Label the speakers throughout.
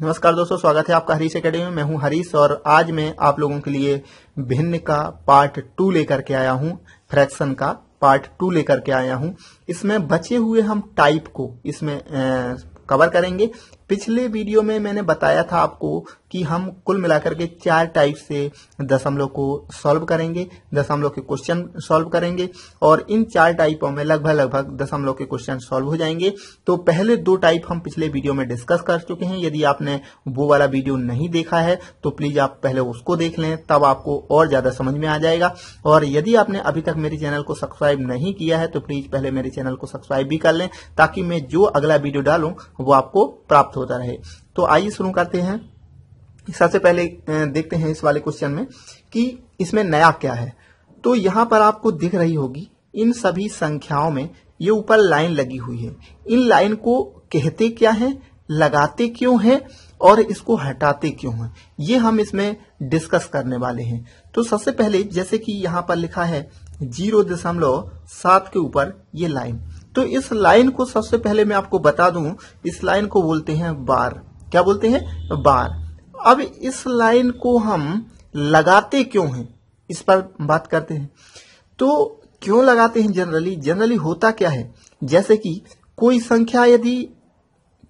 Speaker 1: नमस्कार दोस्तों, स्वागत है आपका हरीश एकेडमी में। मैं हूं हरीश और आज मैं आप लोगों के लिए भिन्न का पार्ट 2 लेकर के आया हूं। फ्रैक्शन का पार्ट 2 लेकर के आया हूं। इसमें बचे हुए हम टाइप को इसमें कवर करेंगे। पिछले वीडियो में मैंने बताया था आपको कि हम कुल मिलाकर के 4 टाइप से दशमलव को सॉल्व करेंगे, दशमलव के क्वेश्चन सॉल्व करेंगे और इन 4 टाइपों में लगभग दशमलव के क्वेश्चन सॉल्व हो जाएंगे। तो पहले 2 टाइप हम पिछले वीडियो में डिस्कस कर चुके हैं। यदि आपने वो वाला वीडियो नहीं देखा है तो प्लीज आप पहले उसको देख लें, तब आपको और ज्यादा समझ में आ जाएगा। और यदि आपने अभी तक मेरे चैनल को सब्सक्राइब नहीं किया है तो प्लीज पहले मेरे चैनल को सब्सक्राइब भी कर लें, ताकि मैं जो अगला वीडियो डालूं वो आपको प्राप्त होता रहे। तो आइए शुरू करते हैं। सबसे पहले देखते हैं इस वाले क्वेश्चन में कि इसमें नया क्या है। तो यहां पर आपको दिख रही होगी इन सभी संख्याओं में ये ऊपर लाइन लगी हुई है। इन लाइन को कहते क्या है, लगाते क्यों है और इसको हटाते क्यों है, ये हम इसमें डिस्कस करने वाले हैं। तो सबसे पहले जैसे कि यहां पर लिखा है 0.7 के ऊपर ये लाइन, तो इस लाइन को सबसे पहले मैं आपको बता दूं, इस लाइन को बोलते हैं बार। क्या बोलते हैं? बार। अब इस लाइन को हम लगाते क्यों हैं, इस पर बात करते हैं। तो क्यों लगाते हैं? जनरली होता क्या है, जैसे कि कोई संख्या यदि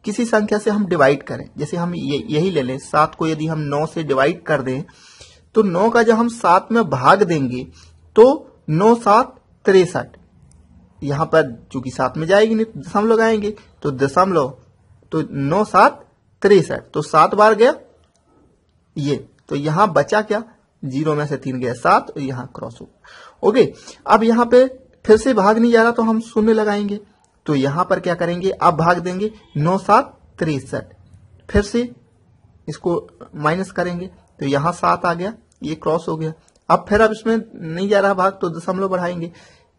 Speaker 1: किसी संख्या से हम डिवाइड करें, जैसे हम यही ले लें 7 को यदि हम 9 से डिवाइड कर दें तो 9 का जब हम 7 में भाग देंगे तो 9 7 63। यहां पर चूंकि 7 में जाएगी नहीं, दशमलव लगाएंगे तो दशमलव, तो 9 7 63, तो 7 बार गया ये, तो यहां बचा क्या, 0 में से 3 गया 7, और यहां क्रॉस हो। ओके, अब यहां पे फिर से भाग नहीं जा रहा तो हम शून्य लगाएंगे। तो यहां पर क्या करेंगे, अब भाग देंगे 9 7 63, फिर से इसको माइनस करेंगे तो यहां 7 आ गया, ये क्रॉस हो गया। अब इसमें नहीं जा रहा भाग तो दशमलव बढ़ाएंगे।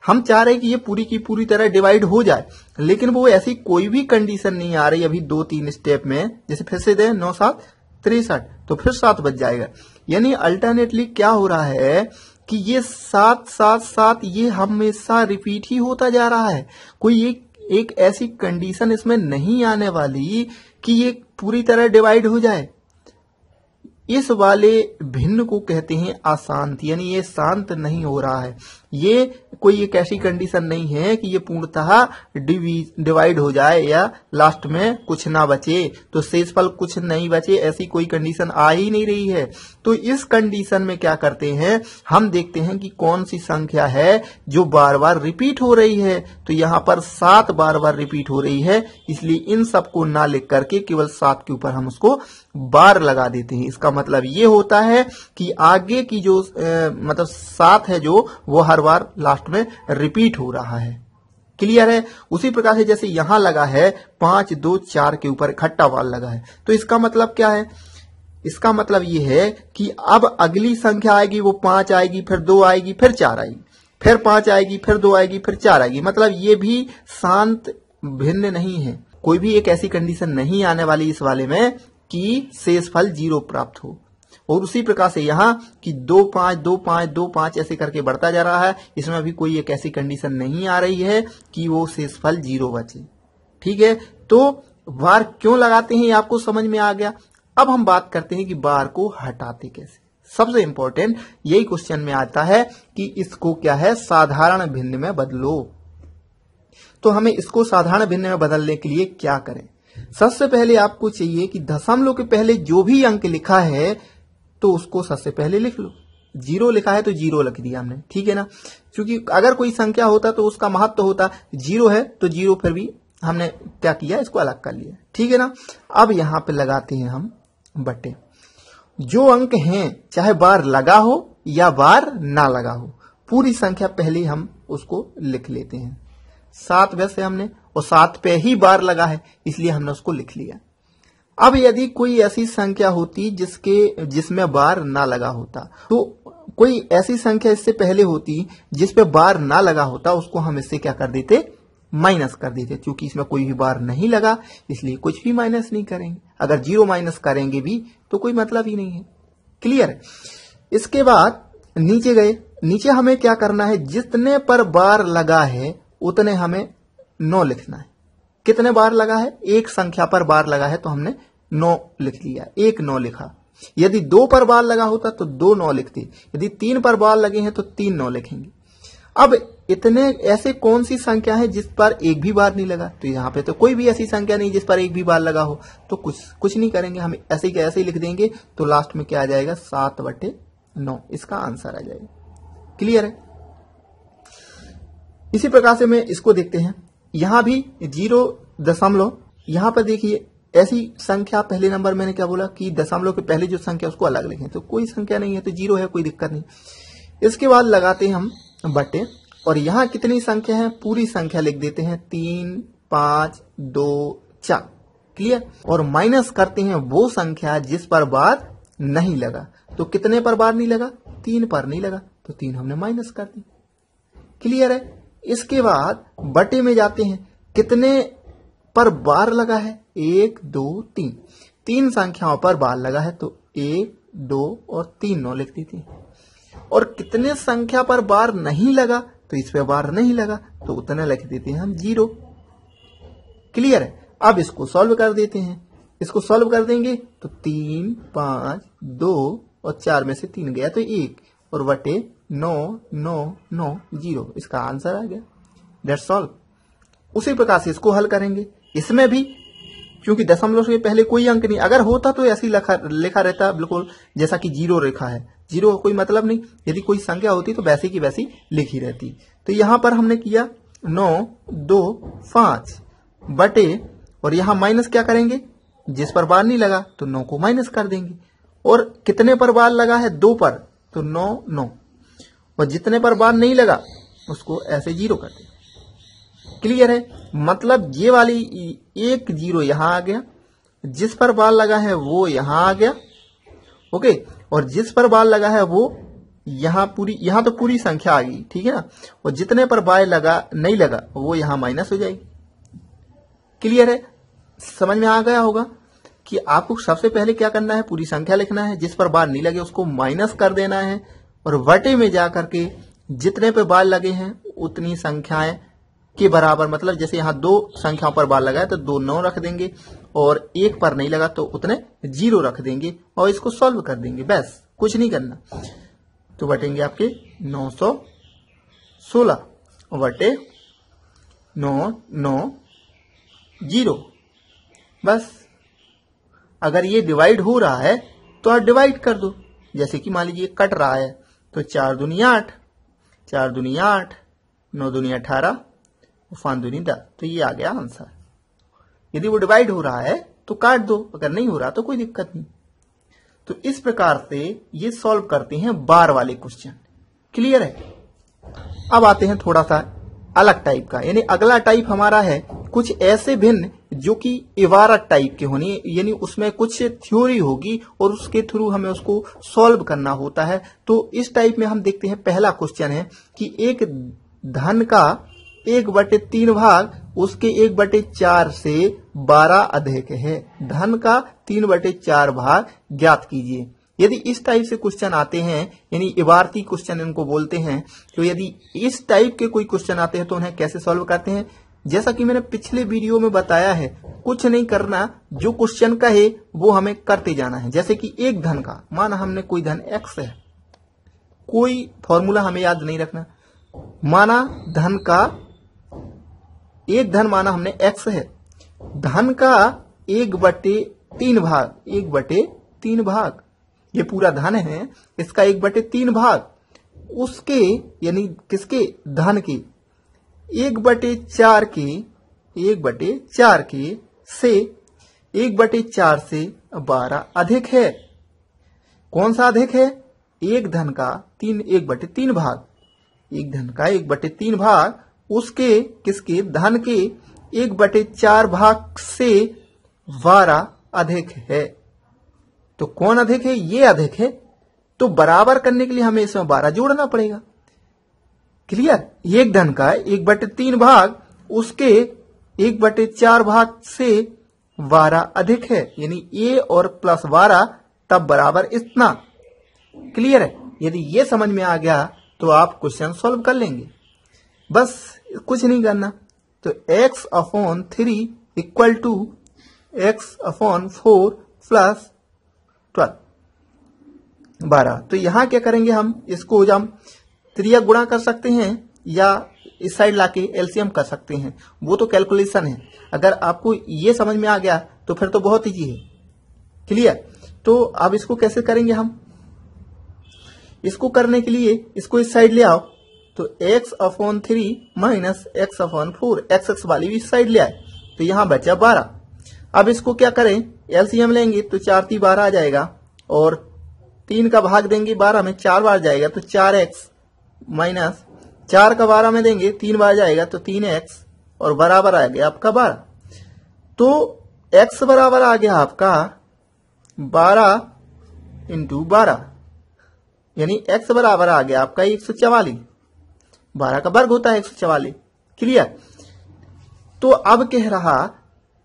Speaker 1: हम चाह रहे हैं कि ये पूरी की पूरी तरह डिवाइड हो जाए, लेकिन वो ऐसी कोई भी कंडीशन नहीं आ रही अभी 2-3 स्टेप में। जैसे फिर से दें 9 7 63, तो फिर 7 बच जाएगा। यानी अल्टरनेटली क्या हो रहा है कि ये 7 7 7 ये हमेशा रिपीट ही होता जा रहा है। कोई एक ऐसी कंडीशन इसमें नहीं आने वाली कि ये पूरी तरह डिवाइड हो जाए। इस वाले भिन्न को कहते हैं अशांत, यानी ये शांत नहीं हो रहा है। ये कोई एक ऐसी कंडीशन नहीं है कि ये पूर्णतः डिवाइड हो जाए या लास्ट में कुछ ना बचे, तो शेषफल कुछ नहीं बचे, ऐसी कोई कंडीशन आ ही नहीं रही है। तो इस कंडीशन में क्या करते हैं, हम देखते हैं कि कौन सी संख्या है जो बार बार रिपीट हो रही है। तो यहां पर 7 बार बार रिपीट हो रही है, इसलिए इन सबको ना लिख करके केवल 7 के ऊपर हम उसको बार लगा देते हैं। इसका मतलब ये होता है कि आगे की जो मतलब 7 है जो वो हर बार लास्ट में रिपीट हो रहा है। क्लियर है? उसी प्रकार से जैसे यहां लगा है 5 2 4 के ऊपर इकट्ठा वाल लगा है, तो इसका मतलब क्या है, इसका मतलब ये है कि अब अगली संख्या आएगी वो 5 आएगी, फिर 2 आएगी, फिर 4 आएगी, फिर 5 आएगी, फिर 2 आएगी, फिर 4 आएगी। मतलब ये भी शांत भिन्न नहीं है। कोई भी एक ऐसी कंडीशन नहीं आने वाली इस वाले में कि शेषफल 0 प्राप्त हो। और उसी प्रकार से यहां कि 2 5 2 5 2 5 ऐसे करके बढ़ता जा रहा है, इसमें भी कोई एक ऐसी कंडीशन नहीं आ रही है कि वो शेषफल 0 बचे। ठीक है, तो बार क्यों लगाते हैं ये आपको समझ में आ गया। अब हम बात करते हैं कि बार को हटाते कैसे। सबसे इंपॉर्टेंट यही क्वेश्चन में आता है कि इसको क्या है, साधारण भिन्न में बदलो। तो हमें इसको साधारण भिन्न में बदलने के लिए क्या करें। सबसे पहले आपको चाहिए कि दशमलव के पहले जो भी अंक लिखा है तो उसको सबसे पहले लिख लो। 0 लिखा है तो 0 लिख दिया हमने, ठीक है ना। क्योंकि अगर कोई संख्या होता तो उसका महत्व होता, 0 है तो 0 फिर भी हमने क्या किया, इसको अलग कर लिया, ठीक है ना। अब यहां पे लगाते हैं हम बटे। जो अंक हैं चाहे बार लगा हो या बार ना लगा हो, पूरी संख्या पहले हम उसको लिख लेते हैं। 7 वैसे हमने, और 7 पे ही बार लगा है इसलिए हमने उसको लिख लिया। अब यदि कोई ऐसी संख्या होती जिसमें बार ना लगा होता, तो कोई ऐसी संख्या इससे पहले होती जिस पे बार ना लगा होता, उसको हम इससे क्या कर देते, माइनस कर देते। क्योंकि इसमें कोई भी बार नहीं लगा इसलिए कुछ भी माइनस नहीं करेंगे। अगर 0 माइनस करेंगे भी तो कोई मतलब ही नहीं है। क्लियर है? इसके बाद नीचे गए, नीचे हमें क्या करना है, जितने पर बार लगा है उतने हमें 9 लिखना है। कितने बार लगा है, एक संख्या पर बार लगा है तो हमने 9 लिख लिया, 1 9 लिखा। यदि 2 पर बार लगा होता तो 2 9 लिखते, यदि 3 पर बार लगे हैं तो 3 9 लिखेंगे। अब इतने ऐसे कौन सी संख्या है जिस पर एक भी बार नहीं लगा? तो यहाँ पे तो कोई भी ऐसी संख्या नहीं जिस पर एक भी बार लगा हो, तो कुछ नहीं करेंगे, हम ऐसे के ऐसे ही लिख देंगे। तो लास्ट में क्या आ जाएगा? 7/9 इसका आंसर आ जाएगा। क्लियर है? इसी प्रकार से मैं इसको देखते हैं, यहां भी 0 यहां पर देखिए ऐसी संख्या, पहले नंबर मैंने क्या बोला कि दशमलव के पहले जो संख्या उसको अलग लिखें, तो कोई संख्या नहीं है तो 0 है, कोई दिक्कत नहीं। इसके बाद लगाते हैं हम बटे, और यहां कितनी संख्या है? पूरी संख्या लिख देते हैं 3 5 2 4। क्लियर? और माइनस करते हैं वो संख्या जिस पर बार नहीं लगा। तो कितने पर बार नहीं लगा? 3 पर नहीं लगा, तो 3 हमने माइनस कर दी। क्लियर है? इसके बाद बटे में जाते हैं, कितने पर बार लगा है? 1 2 3, 3 संख्याओं पर बार लगा है, तो 1 2 और 3 9 लिख देते हैं। और कितने संख्या पर बार नहीं लगा? तो इस पे बार नहीं लगा, तो उतना लिख देते हैं हम 0। क्लियर है? अब इसको सॉल्व कर देते हैं। इसको सॉल्व कर देंगे तो 3 5 2 और 4 में से 3 गया तो 1, और बटे 9 9 9 0, इसका आंसर आ गया। That's all. उसी प्रकार से इसको हल करेंगे। इसमें भी क्योंकि दशमलव से पहले कोई अंक नहीं, अगर होता तो ऐसी लिखा रहता बिल्कुल जैसा कि 0 रेखा है, 0 का कोई मतलब नहीं। यदि कोई संख्या होती तो वैसी की वैसी लिखी रहती। तो यहां पर हमने किया 9 2 5 बटे, और यहां माइनस क्या करेंगे? जिस पर बार नहीं लगा तो 9 को माइनस कर देंगे। और कितने पर बार लगा है? 2 पर, तो 9 9, और जितने पर बार नहीं लगा उसको ऐसे 0 कर देंगे। क्लियर है? मतलब ये वाली एक 0 यहां आ गया, जिस पर बार लगा है वो यहां आ गया, ओके, और जिस पर बार लगा है वो यहां तो पूरी संख्या आ गई, ठीक है ना, और जितने पर बार लगा नहीं लगा वो यहां माइनस हो जाएगी। क्लियर है? समझ में आ गया होगा कि आपको सबसे पहले क्या करना है? पूरी संख्या लिखना है, जिस पर बार नहीं लगे उसको माइनस कर देना है, और बटे में जाकर के जितने पे बार लगे हैं उतनी संख्याएं के बराबर, मतलब जैसे यहां 2 संख्याओं पर बार लगा है तो 2 9 रख देंगे, और 1 पर नहीं लगा तो उतने 0 रख देंगे, और इसको सॉल्व कर देंगे। बस कुछ नहीं करना। तो बटेंगे आपके 916 बटे 9 9 0। बस अगर ये डिवाइड हो रहा है तो आप डिवाइड कर दो। जैसे कि मान लीजिए कट रहा है तो 4 दूनी 8, 4 दूनी 8, 9 दूनी 18, 5 दूनी 10, तो ये आ गया आंसर। यदि वो डिवाइड हो रहा है तो काट दो, अगर नहीं हो रहा तो कोई दिक्कत नहीं। तो इस प्रकार से ये सॉल्व करते हैं बार वाले क्वेश्चन। क्लियर है? अब आते हैं थोड़ा सा अलग टाइप का, यानी अगला टाइप हमारा है कुछ ऐसे भिन्न जो कि इबारत टाइप के होने, यानी उसमें कुछ थ्योरी होगी और उसके थ्रू हमें उसको सॉल्व करना होता है। तो इस टाइप में हम देखते हैं, पहला क्वेश्चन है कि एक धन का 1/3 भाग उसके 1/4 से 12 अधिक है। धन का 3/4 भाग ज्ञात कीजिए। यदि इस टाइप से क्वेश्चन आते हैं, यानी इबारती क्वेश्चन इनको बोलते हैं, तो यदि इस टाइप के कोई क्वेश्चन आते हैं तो उन्हें कैसे सॉल्व करते हैं? जैसा कि मैंने पिछले वीडियो में बताया है, कुछ नहीं करना, जो क्वेश्चन कहे वो हमें करते जाना है। जैसे कि एक धन का, माना हमने कोई धन x है, कोई फॉर्मूला हमें याद नहीं रखना, माना धन का एक धन माना हमने x है, धन का 1/3 भाग, 1/3 भाग, ये पूरा धन है, इसका 1/3 भाग उसके, यानी किसके? धन के 1/4 के, 1/4 के से 1/4 से 12 अधिक है। कौन सा अधिक है? एक धन का 1/3 भाग, एक धन का 1/3 भाग उसके किसके? धन के 1/4 भाग से 12 अधिक है। तो कौन अधिक है? ये अधिक है। तो बराबर करने के लिए हमें इसमें 12 जोड़ना पड़ेगा। क्लियर? एक धन का 1/3 भाग उसके 1/4 भाग से 12 अधिक है, यानी a और प्लस 12 तब बराबर इतना। क्लियर है? यदि ये समझ में आ गया तो आप क्वेश्चन सॉल्व कर लेंगे। बस कुछ नहीं करना। तो x/3 equal to x upon 4 plus 12। तो यहां क्या करेंगे, हम इसको हम त्रिया गुणा कर सकते हैं या इस साइड लाके एलसीएम कर सकते हैं, वो तो कैलकुलेशन है। अगर आपको ये समझ में आ गया तो फिर तो बहुत ईजी है। क्लियर। तो अब इसको कैसे करेंगे हम, इसको करने के लिए इसको इस साइड ले आओ, तो x upon 3 minus x upon 4, x वाली भी इस साइड ले आए, तो यहां बचा 12। अब इसको क्या करें, एलसीएम लेंगे तो 4 × 12 आ जाएगा, और 3 का भाग देंगे 12 में 4 बार जाएगा तो 4x माइनस 4 का 12 में देंगे 3 बार जाएगा तो 3x, और बराबर आ गया आपका 12। तो x बराबर आ गया आपका 12 × 12, यानी x बराबर आ गया आपका 144। 12 का वर्ग होता है 144। क्लियर। तो अब कह रहा,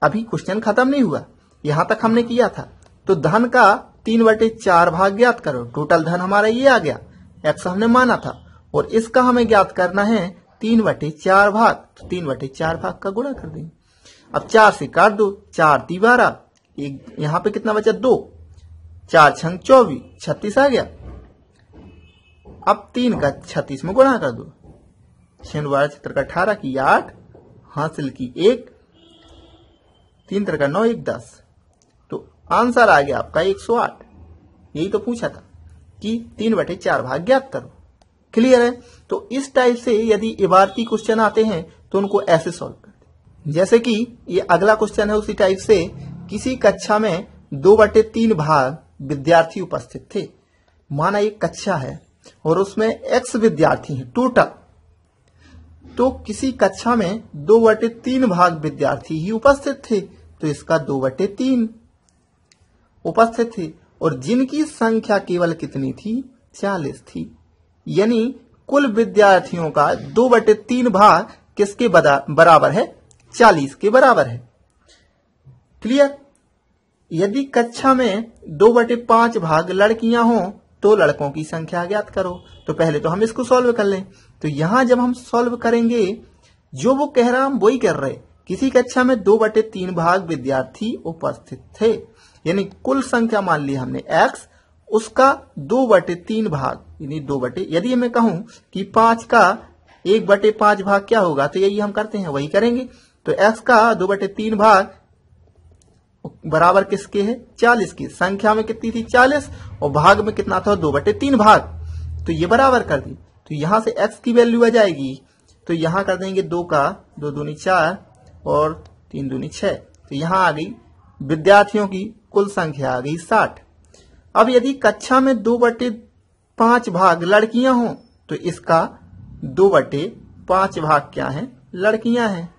Speaker 1: अभी क्वेश्चन खत्म नहीं हुआ, यहां तक हमने किया था। तो धन का 3/4 भाग ज्ञात करो। टोटल धन हमारा ये आ गया, x हमने माना था, और इसका हमें ज्ञात करना है 3/4 भाग। तो 3/4 भाग का गुणा कर देंगे। अब 4 से काट दो, 4 × 12, यहां पे कितना बचा 2, 4 × 24, 36 आ गया। अब 3 का 36 में गुणा कर दो, 6 × 12 = 18 की 8, हासिल की 1, 3 × 9 = 10। तो आंसर आ गया आपका 108। यही तो पूछा था कि 3/4 भाग ज्ञात करो। क्लियर है। तो इस टाइप से यदि इबारती क्वेश्चन आते हैं तो उनको ऐसे सॉल्व करते। जैसे कि ये अगला क्वेश्चन है उसी टाइप से, किसी कक्षा में 2/3 भाग विद्यार्थी उपस्थित थे। माना एक कक्षा है और उसमें x विद्यार्थी हैं टोटल, तो किसी कक्षा में 2/3 भाग विद्यार्थी ही उपस्थित थे, तो इसका 2/3 उपस्थित थे, और जिनकी संख्या केवल कितनी थी, 40 थी। यानी कुल विद्यार्थियों का 2/3 भाग किसके बराबर है, 40 के बराबर है। क्लियर। यदि कक्षा में 2/5 भाग लड़कियां हों तो लड़कों की संख्या ज्ञात करो। तो पहले तो हम इसको सॉल्व कर लें। तो यहां जब हम सॉल्व करेंगे, जो वो कह रहा हम वही कर रहे। किसी कक्षा में 2/3 भाग विद्यार्थी उपस्थित थे, यानी कुल संख्या मान ली हमने x, उसका 2/3 भाग, यानी 2 यदि मैं कहूं कि 5 का 1/5 भाग क्या होगा, तो यही हम करते हैं, वही करेंगे। तो x का 2/3 भाग बराबर किसके है, 40 की। संख्या में कितनी थी, 40, और भाग में कितना था, 2/3 भाग। तो ये बराबर कर दी। तो यहां से x की वैल्यू आ जाएगी, तो यहां कर देंगे 2 का 2 दूनी 4 और 3 दूनी 6। तो यहां आ गई विद्यार्थियों की कुल संख्या आ गई 60। अब यदि कक्षा में 2/5 भाग लड़कियां हों तो इसका 2/5 भाग क्या है, लड़कियां हैं।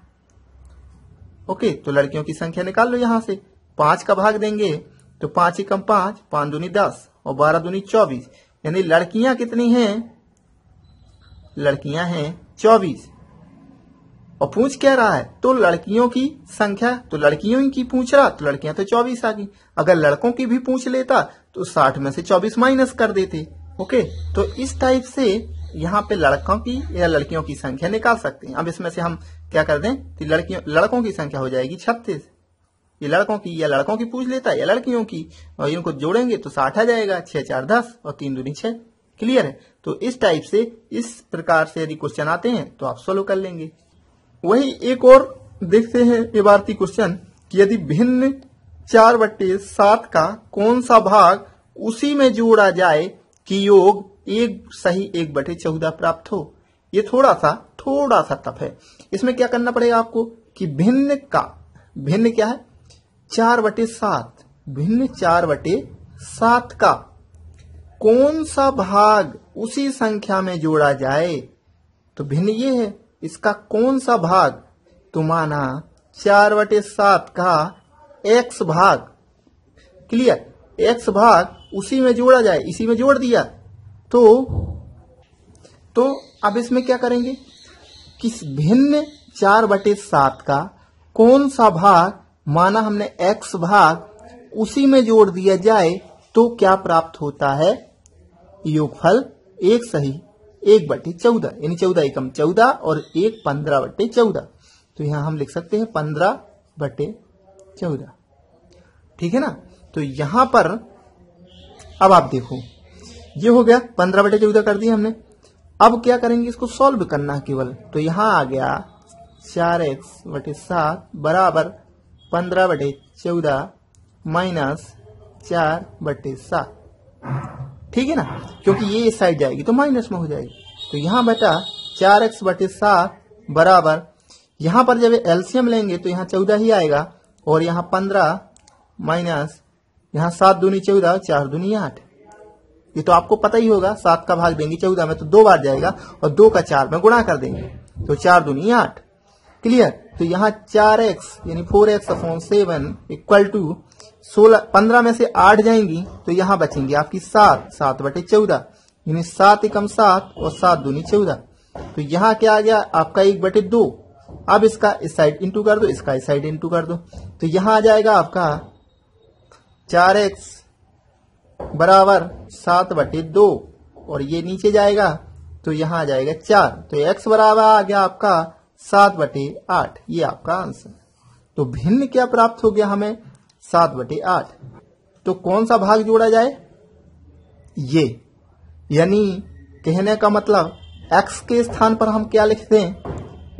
Speaker 1: ओके, तो लड़कियों की संख्या निकाल लो। यहां से 5 का भाग देंगे तो 5 × 5, 5 दूनी 10 और 12 दूनी 24, यानी लड़कियां कितनी हैं, लड़कियां हैं 24। और पूछ क्या रहा है, तो लड़कियों की संख्या, तो लड़कियों की पूछ रहा, तो लड़कियां तो 24 आ गई। अगर लड़कों की भी पूछ लेता तो 60 में से 24 माइनस कर देते। ओके, तो इस टाइप से यहाँ पे लड़कों की या लड़कियों की संख्या निकाल सकते हैं। अब इसमें से हम क्या कर दें, तो लड़कों की संख्या हो जाएगी 36। ये लड़कों की या लड़कों की पूछ लेता है या लड़कियों की, और इनको जोड़ेंगे तो 60 आ जाएगा। 6 × 4 = 10 और 3 दूनी 6। क्लियर है। तो इस टाइप से, इस प्रकार से यदि क्वेश्चन आते हैं तो आप सोल्व कर लेंगे। वही एक और देखते हैं इबारती क्वेश्चन कि यदि भिन्न 4/7 का कौन सा भाग उसी में जोड़ा जाए कि योग 1 सही 1/14 प्राप्त हो। ये थोड़ा सा टफ है। इसमें क्या करना पड़ेगा आपको कि भिन्न क्या है, 4/7, भिन्न 4/7 का कौन सा भाग उसी संख्या में जोड़ा जाए। तो भिन्न ये है, इसका कौन सा भाग, तो माना 4/7 का x भाग। क्लियर, x भाग उसी में जोड़ा जाए, इसी में जोड़ दिया। तो अब इसमें क्या करेंगे कि भिन्न 4/7 का कौन सा भाग, माना हमने x भाग उसी में जोड़ दिया जाए तो क्या प्राप्त होता है, योगफल 1 सही 1/14, यानी 14 एकम 14 और 1 15/14। तो यहां हम लिख सकते हैं 15/14। ठीक है ना। तो यहां पर अब आप देखो ये हो गया 15/14 कर दिया हमने। अब क्या करेंगे, इसको सॉल्व करना है केवल। तो यहां आ गया 4x/7 बराबर 15/14 माइनस 4/7, ठीक है ना, क्योंकि ये इस साइड जाएगी तो माइनस में हो जाएगी। तो यहां बेटा 4x/7 बराबर, यहां पर जब एलसीएम लेंगे तो यहां 14 ही आएगा, और यहां 15 माइनस यहां 7 दूनी 14, 4 दूनी 8। ये तो आपको पता ही होगा, 7 का भाग देंगे 14 में तो 2 बार जाएगा, और 2 का 4 में गुणा कर देंगे तो 4 दूनी 8। क्लियर। तो यहाँ 4x यानी 4x/7 इक्वल टू 15 में से 8 जाएंगी तो यहाँ बचेंगी आपकी 7/14 यानी 7 एकम 7 और 7 दूनी 14। तो यहाँ क्या आ गया आपका 1/2। अब इसका इस साइड इंटू कर दो, इसका इस साइड इंटू कर दो, तो यहाँ आ जाएगा आपका 4x बराबर 7/2, और ये नीचे जाएगा तो यहाँ आ जाएगा 4। तो x बराबर आ गया आपका 7/8। ये आपका आंसर। तो भिन्न क्या प्राप्त हो गया हमें, 7/8। तो कौन सा भाग जोड़ा जाए, ये, यानी कहने का मतलब x के स्थान पर हम क्या लिखते हैं,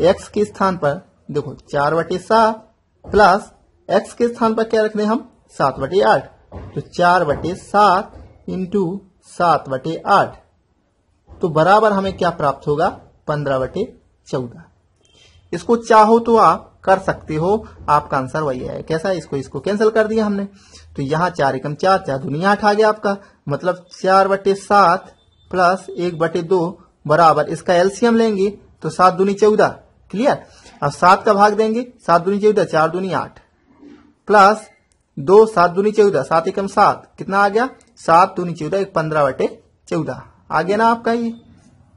Speaker 1: x के स्थान पर देखो 4/7 प्लस x के स्थान पर क्या रख दें हम 7/8। तो 4/7 इंटू 7/8 तो बराबर हमें क्या प्राप्त होगा 15/14। इसको चाहो तो आप कर सकते हो, आपका आंसर वही है। कैसा, इसको कैंसिल कर दिया हमने, तो यहाँ 4 एकम 4, 4 दूनी 8 आ गया आपका, मतलब 4/7 प्लस 1/2 बराबर, इसका एलसीएम लेंगे तो 7 दूनी 14। क्लियर। अब 7 का भाग देंगे, 7 दूनी 14, 4 दूनी 8 प्लस 2, 7 दूनी 14, 7 एकम 7, कितना आ गया 7 दूनी 14, 15/14 आ गया ना आपका। ये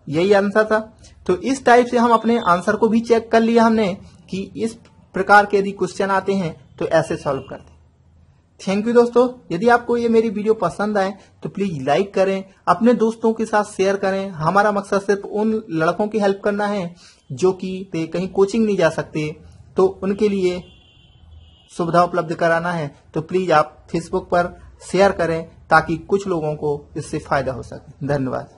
Speaker 1: यही आंसर था। तो इस टाइप से हम अपने आंसर को भी चेक कर लिया हमने कि इस प्रकार के यदि क्वेश्चन आते हैं तो ऐसे सॉल्व करते हैं। थैंक यू दोस्तों। यदि आपको ये मेरी वीडियो पसंद आए तो प्लीज लाइक करें, अपने दोस्तों के साथ शेयर करें। हमारा मकसद सिर्फ उन लड़कों की हेल्प करना है जो कि कहीं कोचिंग नहीं जा सकते, तो उनके लिए सुविधा उपलब्ध कराना है। तो प्लीज आप फेसबुक पर शेयर करें ताकि कुछ लोगों को इससे फायदा हो सके। धन्यवाद।